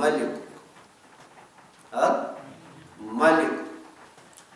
الملک، الملک،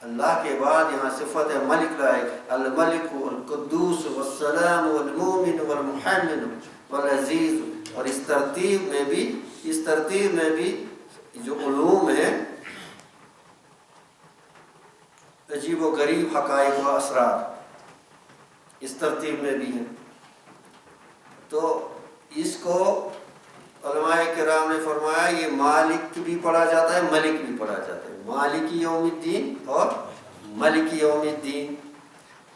اللہ کے بعد یہاں صفت ملک لائے، الملک والقدوس والسلام والمومن والمحمن والعزیز. اور اس ترتیب میں بھی جو علوم ہیں، عجیب و غریب حقائق و اسرار اس ترتیب میں بھی ہیں. تو اس کو علماء کرام نے فرمایا یہ مالک بھی پڑھا جاتا ہے، ملک بھی پڑھا جاتا ہے، مالک یوم الدین اور ملک یوم الدین.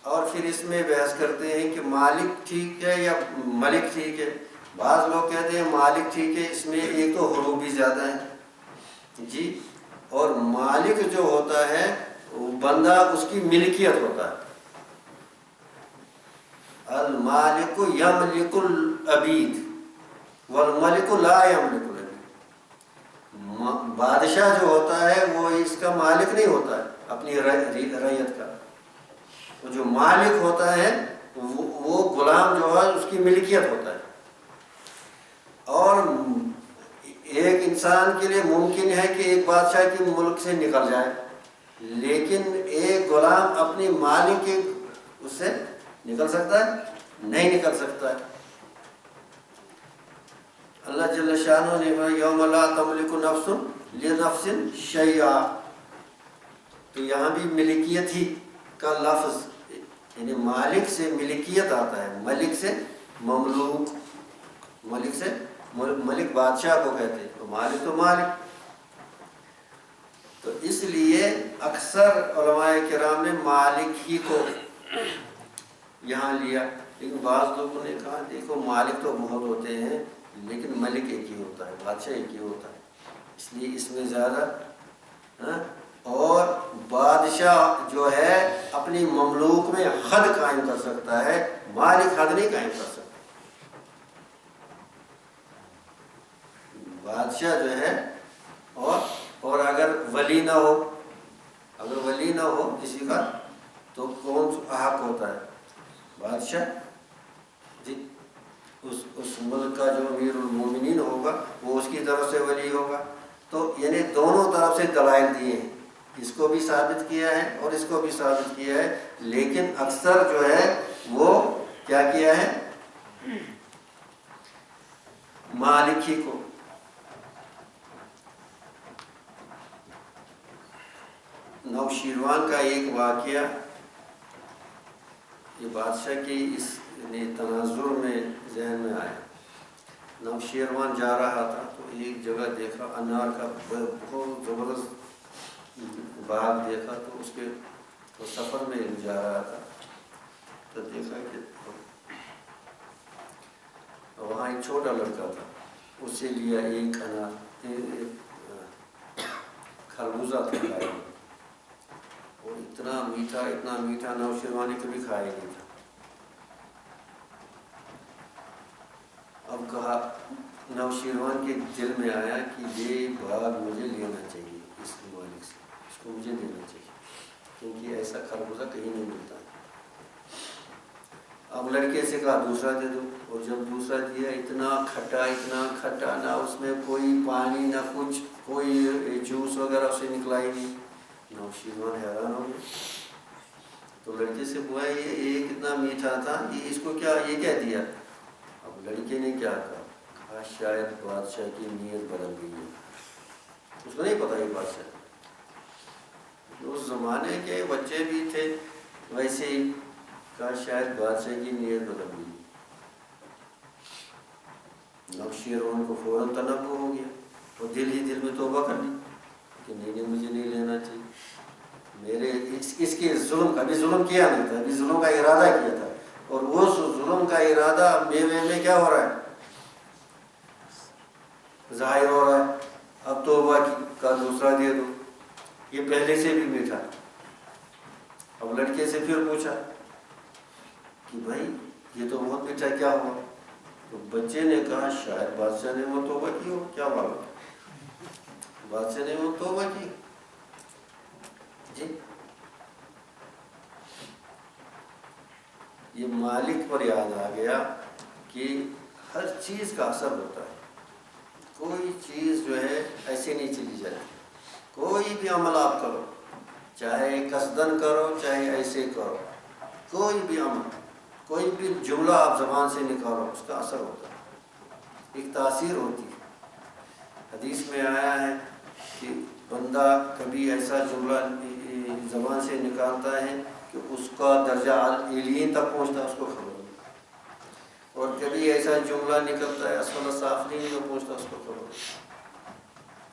اور پھر اس میں بحث کرتے ہیں کہ مالک ٹھیک ہے یا ملک ٹھیک ہے. بعض لوگ کہتے ہیں مالک ٹھیک ہے، اس میں ایک تو حروف بھی زیادہ ہیں جی، اور مالک جو ہوتا ہے وہ بندہ اس کی ملکیت ہوتا ہے. المالک یملک العبید والملک لا یملک العبید. بادشاہ جو ہوتا ہے وہ اس کا مالک نہیں ہوتا ہے اپنی رعیت کا. وہ جو مالک ہوتا ہے وہ غلام جو ہے اس کی ملکیت ہوتا ہے. اور ایک انسان کے لیے ممکن ہے کہ ایک بادشاہ کے ملک سے نکل جائے، لیکن ایک غلام اپنی مالک کے اس سے نکل سکتا ہے؟ نہیں نکل سکتا ہے. اللہ جل شانہ نے یوم لا تملک نفس لنفس شیئا. تو یہاں بھی ملکیت ہی کا لفظ، یعنی مالک سے ملکیت آتا ہے، ملک سے مملوک، ملک سے ملک بادشاہ کو کہتے ہیں، تو مالک تو مالک. تو اس لیے اکثر علماء کرام نے مالک ہی کو یہاں لیا. لیکن بعض لوگوں نے کہا دیکھو مالک تو بہت ہوتے ہیں لیکن ملک ایک ہی ہوتا ہے، بادشاہ ایک ہی ہوتا ہے، اس لیے اس میں زیادہ. اور بادشاہ جو ہے اپنی مملوک میں حد قائم کر سکتا ہے، مالک حد نہیں قائم کر سکتا. بادشاہ جو ہے اور اگر ولی نہ ہو، کسی کا، تو کون حق ہوتا ہے؟ بادشاہ جی. اس ملک کا جو امیر المومنین ہوگا وہ اس کی طرف سے ولی ہوگا. تو یعنی دونوں طرف سے دلائل دیے ہیں، اس کو بھی ثابت کیا ہے اور اس کو بھی ثابت کیا ہے. لیکن اکثر جو ہے وہ کیا کیا ہے؟ مالک ہی کو. نوشیروان کا ایک واقعہ یہ بادشاہ کی اس تناظر میں ذہن میں آیا. نوشیروان جا رہا تھا تو ایک جگہ دیکھا انار کا بہت زبردست باغ دیکھا. تو اس کے سفر میں جا رہا تھا تو دیکھا کہ وہاں ایک چھوٹا لڑکا تھا، اس سے لیا ایک انار، خربوزہ تھا کھایا، اور اتنا میٹھا نوشیروان نے کبھی کھایا نہیں تھا. اب کہا نوشیروان کے دل میں آیا کہ یہ باغ مجھے لینا چاہیے اس مالک سے، اس کو مجھے دینا چاہیے، کیونکہ ایسا خربوزہ کہیں نہیں ملتا. اب لڑکے سے کہا دوسرا دے دو، اور جب دوسرا دیا اتنا کھٹا، نہ اس میں کوئی پانی نہ کچھ، کوئی جوس وغیرہ اسے نکلا ہی نہیں. نوشیروان حیران ہو گیا. تو لڑکے سے پوچھا یہ کتنا میٹھا تھا، اس کو یہ کیا دیا؟ اب لڑکے نے کیا کہا شاید بادشاہ کی نیت بدل گئی ہے. اس کو نہیں پتا یہ بادشاہ، اس زمانے کے بچے بھی تھے ویسے ہی، کہا شاید بادشاہ کی نیت بدل گئی. نوشیروان کو فوراً تنبہ ہو گیا اور دل میں توبہ کر لی کہ نہیں مجھے نہیں لینا چاہیے. میرے اس کے ظلم کا ابھی ظلم کیا نہیں تھا، ابھی ظلم کا ارادہ کیا تھا، اور وہ ظلم کا ارادہ میوے میں کیا ہو رہا ہے؟ ظاہر ہو رہا ہے. اب توبہ کا دوسرا دے دو، یہ پہلے سے بھی میٹھا. اب لڑکے سے پھر پوچھا کہ بھائی یہ تو بہت میٹھا، کیا ہوا؟ تو بچے نے کہا شاید بادشاہ نے وہ توبہ کی ہو. کیا معلوم، بادشاہ نے وہ توبہ کی جی. یہ مالک پر یاد آ گیا کہ ہر چیز کا اثر ہوتا ہے. کوئی چیز جو ہے پیچھے نہیں چلی جاتی. کوئی بھی عمل آپ کرو, چاہے قصدن کرو چاہے ایسے کرو, کوئی بھی عمل, کوئی بھی جملہ آپ زبان سے نکالو, اس کا اثر ہوتا ہے, ایک تاثیر ہوتی ہے. حدیث میں آیا ہے کہ بندہ کبھی ایسا جملہ زبان سے نکالتا ہے کہ اس کا درجہ علیین تک پہنچتا ہے, اس کو خبر نہیں, اور کبھی ایسا جملہ نکلتا ہے اسفل سافلین تک پہنچتا ہے, اس کو خبر نہیں.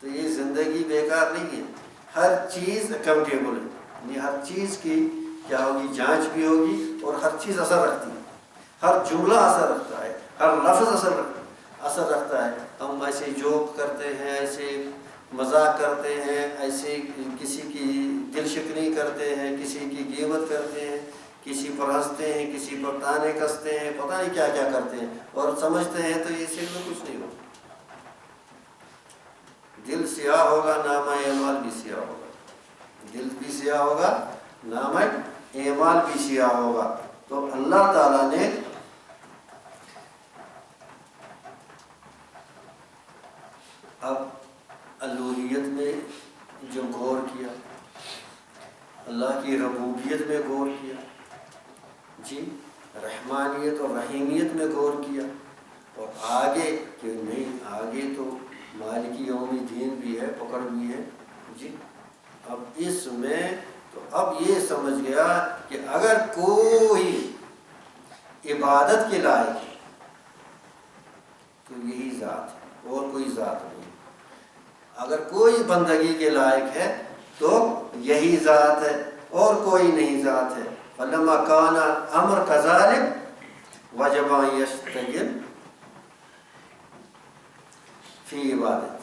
تو یہ زندگی بیکار نہیں ہے, ہر چیز اکاؤنٹیبل ہے, یعنی ہر چیز کی کیا ہوگی, جانچ بھی ہوگی, اور ہر چیز اثر رکھتی ہے, ہر جملہ اثر رکھتا ہے, ہر لفظ اثر رکھتا ہے. ہم ایسے جوک کرتے ہیں, ایسے مذاق کرتے ہیں, ایسے کسی کی دل شکنی کرتے ہیں, کسی کی غیبت کرتے ہیں, کسی پر ہنستے ہیں, کسی پر تانے کستے ہیں, پتہ نہیں کیا کیا کرتے ہیں, اور سمجھتے ہیں تو اس سے کچھ نہیں ہوگا. دل سیاہ ہوگا, نامہ اعمال بھی سیاہ ہوگا. دل بھی سیاہ ہوگا, نامہ اعمال بھی سیاہ ہوگا. تو اللہ تعالیٰ نے اب الوہیت میں جو غور کیا, اللہ کی ربوبیت میں غور کیا, جی رحمانیت اور رحیمیت میں غور کیا, اور آگے کہ نہیں, آگے تو مالک یوم الدین بھی ہے, پکڑ بھی ہے, جی اب اس میں تو اب یہ سمجھ گیا کہ اگر کوئی عبادت کے لائق ہے تو یہی ذات ہے, اور کوئی ذات نہیں. اگر کوئی بندگی کے لائق ہے تو یہی ذات ہے, اور کوئی نہیں ذات ہے. فلما کان امر کذالک وجب ان یستغل فی عبادت.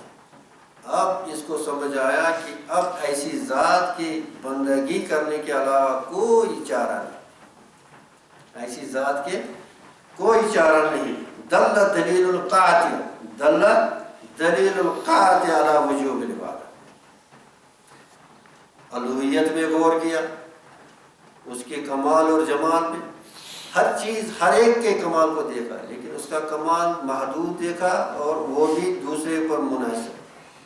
اب اس کو سمجھ آیا کہ اب ایسی ذات کی بندگی کرنے کے علاوہ کوئی چارہ نہیں, ایسی ذات کے کوئی چارہ نہیں. دل دلیل القاطع, دل دلیل القاطع علی وجوب العبادہ. الوہیت میں غور کیا, اس کے کمال اور جمال میں, ہر چیز ہر ایک کے کمال کو دیکھا, لیکن اس کا کمال محدود دیکھا, اور وہ بھی دوسرے پر منحصر.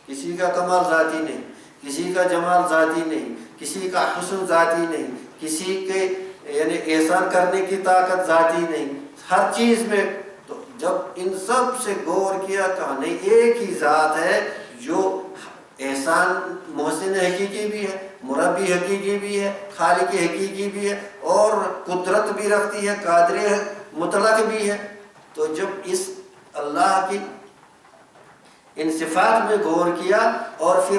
کسی کا کمال ذاتی نہیں, کسی کا جمال ذاتی نہیں, کسی کا حسن ذاتی نہیں, کسی کے یعنی احسان کرنے کی طاقت ذاتی نہیں, ہر چیز میں. تو جب ان سب سے غور کیا, کہا نہیں, ایک ہی ذات ہے جو احسان محسن حقیقی بھی ہے, مربی حقیقی بھی ہے, خالق حقیقی بھی ہے, اور قدرت بھی رکھتی ہے, قادر مطلق بھی ہے. تو جب اس اللہ کی ان صفات میں غور کیا, اور پھر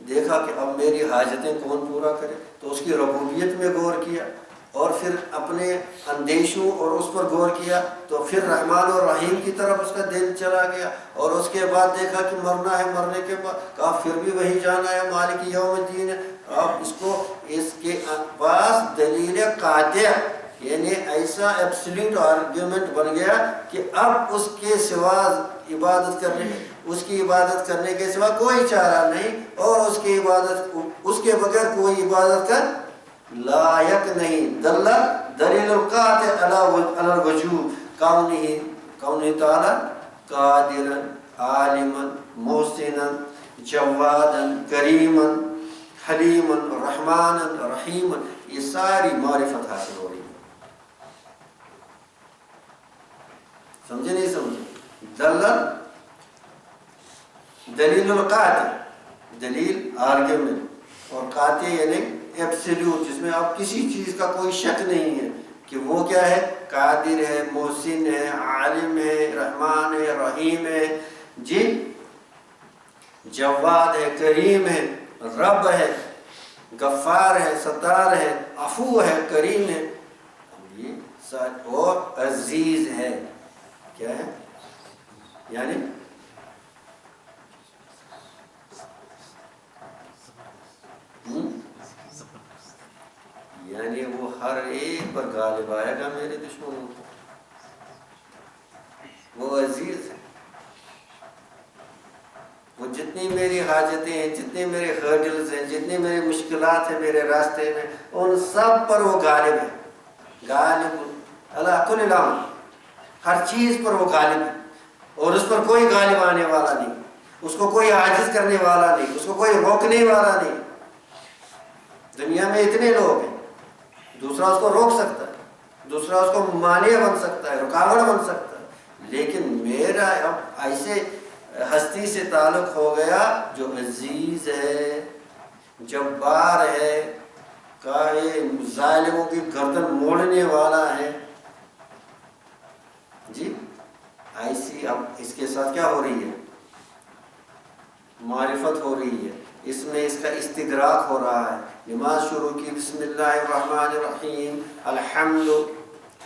دیکھا کہ اب میری حاجتیں کون پورا کرے, تو اس کی ربوبیت میں غور کیا, اور پھر اپنے اندیشوں اور اس پر غور کیا, تو پھر رحمان اور رحیم کی طرف اس کا دل چلا گیا. اور اس کے بعد دیکھا کہ مرنا ہے, مرنے کے بعد کہا پھر بھی وہی جانا ہے, مالک یوم الدین ہے. اب اس کو اس کے پاس دلیل قاطع, یعنی ایسا ایبسلیوٹ آرگیومنٹ بن گیا کہ اب اس کے سوا عبادت کرنے, اس کی عبادت کرنے کے سوا کوئی چارہ نہیں, اور اس کی عبادت, اس کے بغیر کوئی عبادت کا لائق نہیں. دل دلیل القاطع علی الوجوب کونہ تعالی قادرا عالما محسنا جوادا کریما حلیما رحمانا رحیما. یہ ساری معرفت حاصل ہو رہی ہے. سمجھے نہیں سمجھے؟ دلیل القاطع, دلیل آرگیومنٹ, اور قاطع یعنی ایبسلیوٹ, جس میں اب کسی چیز کا کوئی شک نہیں ہے کہ وہ کیا ہے, قادر ہے, محسن ہے, عالم ہے, رحمان ہے, رحیم ہے, جی جواد ہے, کریم ہے, رب ہے, غفار ہے, ستار ہے, عفو ہے, کریم ہے, اور عزیز ہے. کیا ہے یعنی یعنی وہ ہر ایک پر غالب آئے گا میرے دشمنوں کو. وہ عزیز ہے. وہ جتنی میری حاجتیں ہیں, جتنے میرے ہرڈلز ہیں, جتنی میری مشکلات ہیں میرے راستے میں, ان سب پر وہ غالب ہے. غالب اللہ کل امر, ہر چیز پر وہ غالب ہے, اور اس پر کوئی غالب آنے والا نہیں. اس کو کوئی عاجز کرنے والا نہیں، اس کو کوئی روکنے والا نہیں۔ دنیا میں اتنے لوگ ہیں، دوسرا اس کو روک سکتا ہے، دوسرا اس کو مانع بن سکتا ہے، رکاوٹ بن سکتا ہے، لیکن میرا اب ایسے ہستی سے تعلق ہو گیا جو عزیز ہے، جبار ہے، ظالموں کی گردن موڑنے والا ہے جی۔ ایسی اب اس کے ساتھ کیا ہو رہی ہے؟ معرفت ہو رہی ہے، اس میں اس کا استدراک ہو رہا ہے۔ نماز شروع کی، بسم اللہ الرحمن الرحیم، الحمد،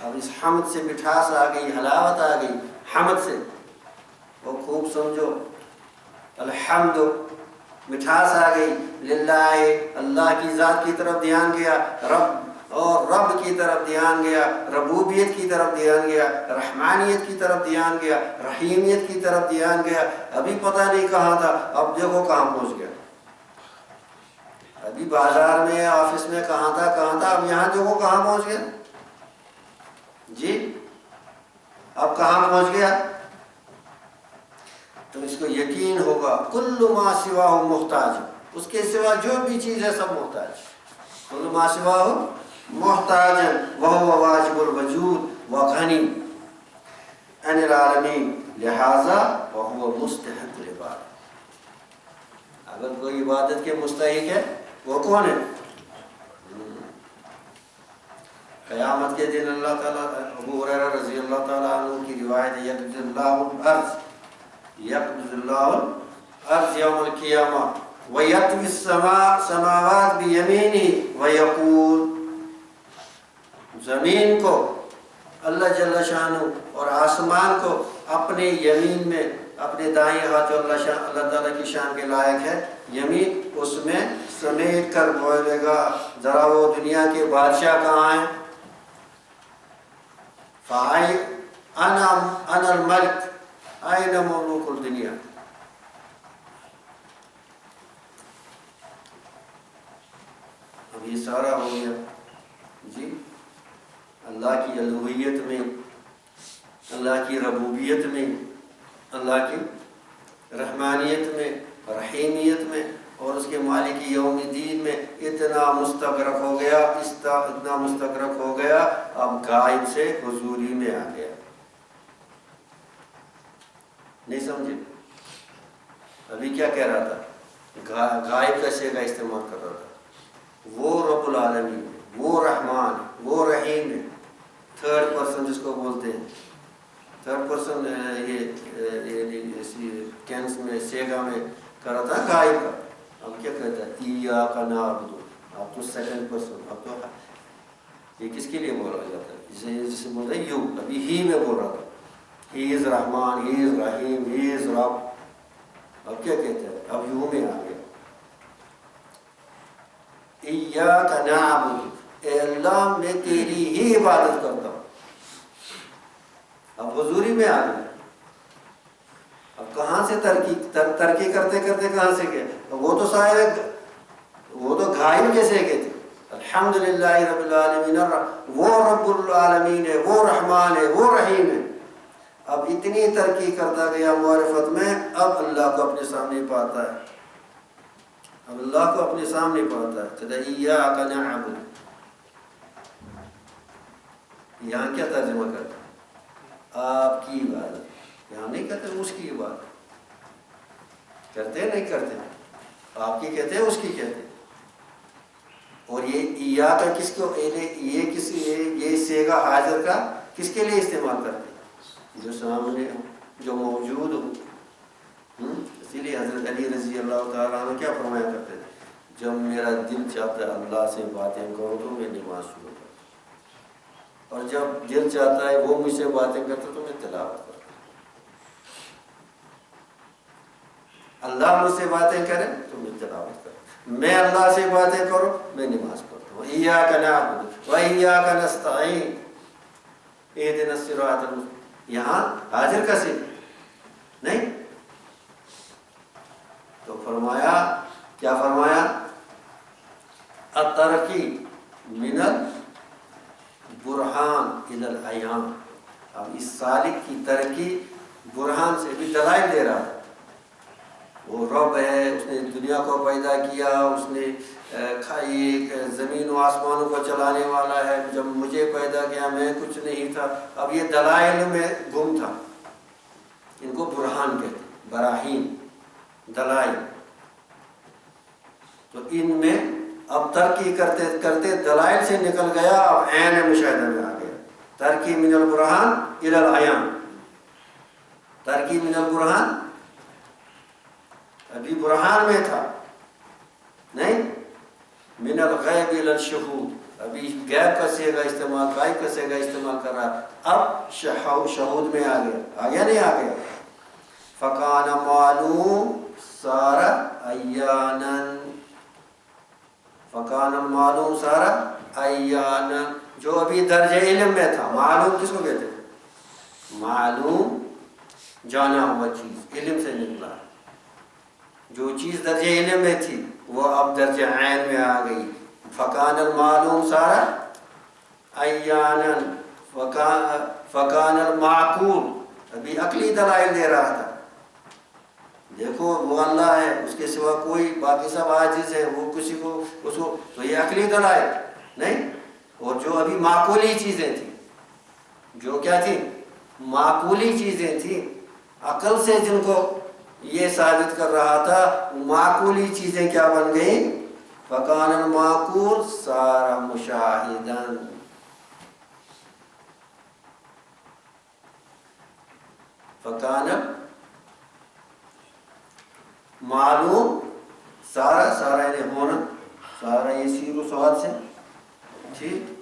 اب اس حمد سے مٹھاس آ گئی، حلاوت آ گئی حمد سے، وہ خوب سمجھو، الحمد مٹھاس آ گئی، للہ اللہ کی ذات کی طرف دھیان گیا، رب اور رب کی طرف دھیان گیا، ربوبیت کی طرف دھیان گیا، رحمانیت کی طرف دھیان گیا، رحیمیت کی طرف دھیان گیا۔ ابھی پتہ نہیں کہاں تھا، اب دیکھو کہاں پہنچ گیا۔ ابھی بازار میں، آفس میں کہاں تھا، اب یہاں دیکھو کہاں پہنچ گیا جی۔ اب کہاں پہنچ گیا؟ تو اس کو یقین ہوگا کل ما سواہ محتاج، اس کے سوا جو بھی چیز ہے سب محتاج، کل ما سواہ محتاج وہو واجب الوجود وغنی عن العالمین لہذا وہو مستحق العبادہ۔ اگر کوئی عبادت کے مستحق ہے وہ کون ہے؟ قیامت کے دن اللہ تعالیٰ، ابو ہریرہ رضی اللہ تعالیٰ عنہ کی روایت ہے، یقبض اللہ الارض یوم القیامہ ویطوی السماوات بیمینہ ویقول، زمین کو اللہ جل شانہ اور آسمان کو اپنے یمین میں، اپنے دائیں ہاتھ جو اللہ تعالیٰ کی شان کے لائق ہے یمین، اس میں سمیٹ کر بولے گا ذرا وہ دنیا کے بادشاہ کہاں ہیں؟ انا الملک این ملوک الدنیا۔ اب یہ سارا ہو گیا جی، اللہ کی الوہیت میں، اللہ کی ربوبیت میں، اللہ کی رحمانیت میں، رحیمیت میں، اور اس کے مالک یوم الدین میں اتنا مستغرق ہو گیا، اتنا مستغرق ہو گیا، اب غائب سے حضوری میں آ گیا۔ نہیں سمجھے؟ ابھی کیا کہہ رہا تھا؟ غائب کا صیغہ استعمال کر رہا تھا۔ وہ رب العالمین، وہ رحمان، وہ رحیم ہے، تھرڈ پرسن جس کو بولتے ہیں، تھرڈ پرسن یہ ٹینس میں، صیغہ میں کر رہا تھا غائب کا۔ اب کیا کہتا ہے؟ ایاک نعبد، اب تو سیکنڈ پرسن، اب تو یہ کس کے لیے بولا جاتا ہے؟ جسے بولتے ہیں یو، ابھی ہی میں بول رہا تھا، ہی از رحمان، ہی از رحیم، ہی از رب۔ اب کیا کہتے ہیں؟ اب یو میں آ گیا، ایاک نعبد، اے اللہ میں تیری ہی عبادت کرتا ہوں۔ اب حضوری میں آ گیا۔ اب کہاں سے ترقی کرتے کرتے کہاں سے گئے؟ وہ تو صاحب، وہ تو غائب کیسے گئے تھے؟ الحمدللہ رب العالمین، وہ رب العالمین ہے، وہ رحمان ہے، وہ رحیم ہے۔ اب اتنی ترقی کرتا گیا معرفت میں، اب اللہ کو اپنے سامنے پاتا ہے، اب اللہ کو اپنے سامنے پاتا ہے۔ چلے ایاک نعبد، یہاں کیا ترجمہ کرتے ہیں؟ آپ کی عبادت، یہاں نہیں کہتے اس کی عبادت، کرتے نہیں کرتے، آپ کی کہتے ہیں، اس کی کہتے ہیں۔ اور یہ ایاک کا کس کو، یہ صیغہ حاضر کا کس کے لیے استعمال کرتے ہیں؟ جو سامنے ہو، جو موجود ہو۔ اسی لیے حضرت علی رضی اللہ تعالیٰ عنہ کیا فرمایا کرتے تھے؟ جب میرا دل چاہتا ہے اللہ سے باتیں کروں تو میں نماز شروع کرتا ہوں، اور جب دل چاہتا ہے وہ مجھ سے باتیں کرتا تو میں تلاوت کرتا ہوں۔ اللہ مجھ سے باتیں کرے تو میں تلاوت کرتا ہوں، میں اللہ سے باتیں کروں میں نماز پڑھتا ہوں۔ ایاک نعبد و ایاک نستعین اہدنا الصراط المستقیم، یہاں حاضر کا صیغہ نہیں تو فرمایا، کیا فرمایا؟ الترقی من البرہان الی العیان۔ اب اس سالک کی ترقی برہان سے بھی دلائل دے رہا ہے، جو رب ہے، اس نے دنیا کو پیدا کیا، اس نے زمین و آسمانوں کو چلانے والا ہے، جب مجھے پیدا کیا میں کچھ نہیں تھا. اب یہ دلائل میں گم تھا. ان کو برہان کہتے ہیں، براہین، دلائل. تو ان میں اب ترقی کرتے کرتے دلائل سے نکل گیا، اب عین مشاہدہ میں آ گیا. ترقی من البرہان الی العیان. ترقی من البرہان، ابھی برہان میں تھا نہیں. من الغیب الی الشہود، ابھی غیب کا صیغہ استعمال، غائب کا صیغہ استعمال کر رہا. اب شہود میں آ گیا. آ گیا نہیں آ گیا؟ فکان معلوم صار عیانا. فکان معلوم صار عیانا، جو ابھی درجہ علم میں تھا. معلوم کس کو کہتے ہیں؟ معلوم جانا ہوا چیز، علم سے نکلا. جو چیز درجہ علم میں تھی وہ اب درجہ عین میں آ گئی. فکان المعلوم صار عیانا. فکان المعقول، ابھی عقلی دلائل دے رہا تھا. دیکھو وہ اللہ ہے، اس کے سوا کوئی، باقی سب عاجز ہے، وہ کسی کو اس کو، تو یہ عقلی دلائل نہیں. اور جو ابھی معقولی چیزیں تھیں، جو کیا تھی؟ معقولی چیزیں تھیں. عقل سے جن کو یہ ثابت کر رہا تھا، معقولی چیزیں کیا بن گئیں؟ فکان المعقول صار مشاہدا. فکان معلوم سارا، سارا یعنی ہونا، سارا یہ سیر و سواد سے ٹھیک.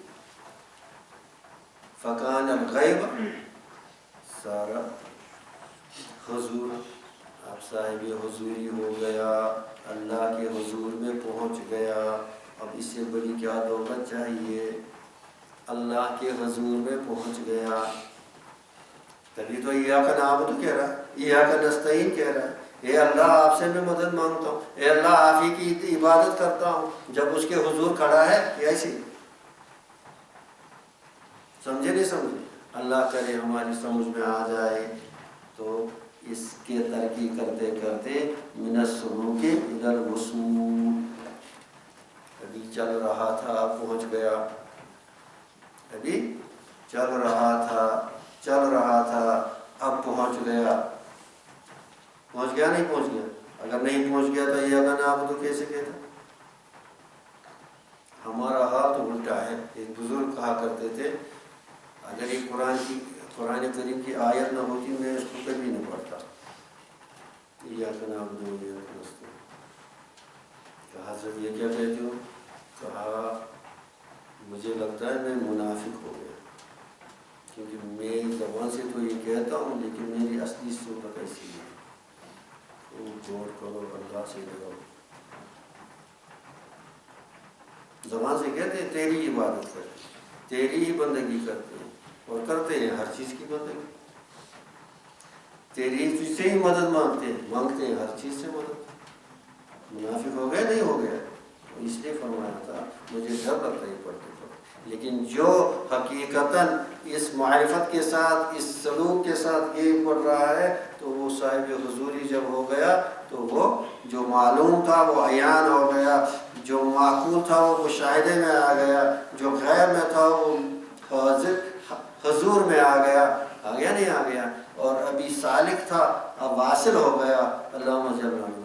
فکان الغیب سارا حضور، اب صاحب حضوری ہو گیا، اللہ کے حضور میں پہنچ گیا. اب اس سے بڑی کیا دولت چاہیے؟ اللہ کے حضور میں پہنچ گیا. تبھی تو ایاک نعبد کہہ رہا ہے، ایاک نستعین کہہ رہا ہے. اے اللہ آپ سے میں مدد مانگتا ہوں، اے اللہ آپ ہی کی عبادت کرتا ہوں. جب اس کے حضور کھڑا ہے ایسی، سمجھے نہیں سمجھے؟ اللہ کرے ہماری سمجھ میں آ جائے. تو اس کے ترقی کرتے کرتے من السلوک الی الوصول، ابھی چل رہا تھا اب پہنچ گیا. ابھی چل رہا تھا، چل رہا تھا، اب پہنچ گیا. پہنچ گیا نہیں پہنچ گیا؟ اگر نہیں پہنچ گیا تو یہ اگر نعبد کیسے کہتا؟ ہمارا حال تو الٹا ہے. ایک بزرگ کہا کرتے تھے، اگر یہ قرآن کریم کی آیت نہ ہوتی میں اس کو کبھی نہیں پڑھتا. ایاک نعبد و ایاک نستعین. کہا حضرت یہ کیا کہتے ہو؟ کہا مجھے لگتا ہے میں منافق ہو گیا، کیونکہ میری زبان سے تو یہ کہتا ہوں لیکن میری اصلی صورت ایسی ہے. غور کرو، اللہ سے ڈرو. زبان سے کہتے ہیں تیری عبادت کرتے، تیری ہی بندگی کرتے ہیں، اور کرتے ہیں ہر چیز کی بندگی. تیری چیز سے ہی مدد مانگتے ہیں ہر چیز سے مدد. منافق ہو گیا نہیں ہو گیا؟ اس لیے فرمایا تھا مجھے ڈر لگتا ہے پڑھتے پڑھتے. لیکن جو حقیقتاً اس معرفت کے ساتھ، اس سلوک کے ساتھ یہ پڑھ رہا ہے، تو وہ صاحب حضوری جب ہو گیا تو وہ جو معلوم تھا وہ عیان ہو گیا، جو معقول تھا وہ مشاہدے میں آ گیا، جو غیب میں تھا وہ حضور میں آ گیا. آ گیا نہیں آ گیا؟ اور ابھی سالک تھا اب واصل ہو گیا. اللہم صل علی